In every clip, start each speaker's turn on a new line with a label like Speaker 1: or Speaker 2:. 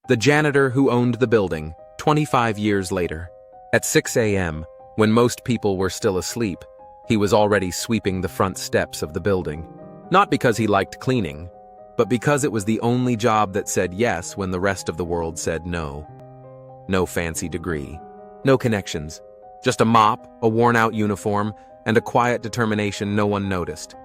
Speaker 1: the janitor who owned the building, 25 years later. At 6 a.m., when most people were still asleep, he was already sweeping the front steps of the building. Not because he liked cleaning, but because it was the only job that said yes when the rest of the world said no. No fancy degree, no connections, just a mop, a worn-out uniform, and a quiet determination no one noticed.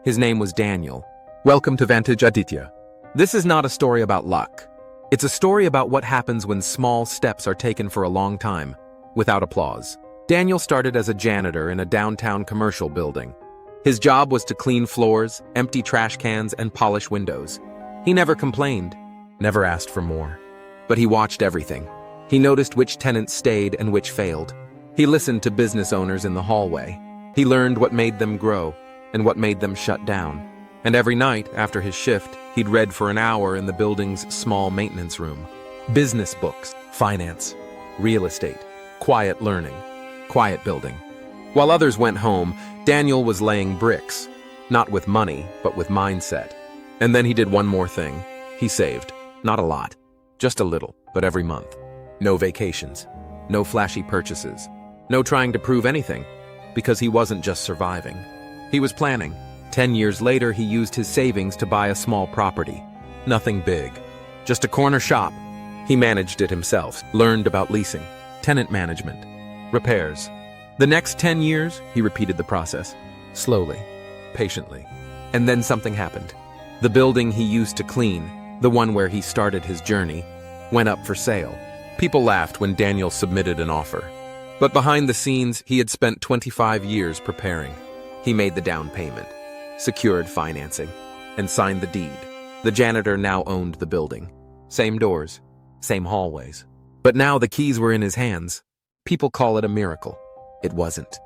Speaker 1: His name was Daniel. Welcome to Vantage, Aditya. This is not a story about luck. It's a story about what happens when small steps are taken for a long time, without applause. Daniel started as a janitor in a downtown commercial building. His job was to clean floors, empty trash cans, and polish windows. He never complained, never asked for more. But he watched everything. He noticed which tenants stayed and which failed. He listened to business owners in the hallway. He learned what made them grow and what made them shut down. And every night, after his shift, he'd read for an hour in the building's small maintenance room. Business books, finance, real estate, quiet learning, quiet building. While others went home, Daniel was laying bricks, not with money, but with mindset. And then he did one more thing. He saved. Not a lot, just a little, but every month. No vacations, no flashy purchases, no trying to prove anything, because he wasn't just surviving. He was planning. 10 years later, he used his savings to buy a small property. Nothing big, just a corner shop. He managed it himself, learned about leasing, tenant management, repairs. The next 10 years, he repeated the process, slowly, patiently. And then something happened. The building he used to clean, the one where he started his journey, went up for sale. People laughed when Daniel submitted an offer. But behind the scenes, he had spent 25 years preparing. He made the down payment, secured financing, and signed the deed. The janitor now owned the building. Same doors, same hallways. But now the keys were in his hands. People call it a miracle. It wasn't.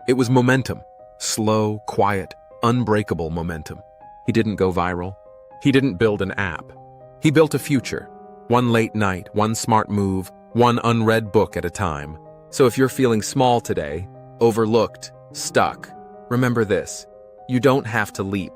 Speaker 1: It was momentum. Slow, quiet, unbreakable momentum. He didn't go viral. He didn't build an app. He built a future. One late night, one smart move, one unread book at a time. So if you're feeling small today, overlooked, stuck, remember this. You don't have to leap.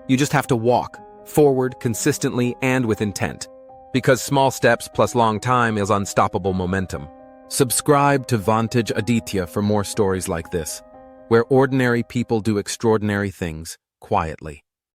Speaker 1: You just have to walk forward consistently and with intent. Because small steps plus long time is unstoppable momentum. Subscribe to Vantage Aditya for more stories like this, where ordinary people do extraordinary things quietly.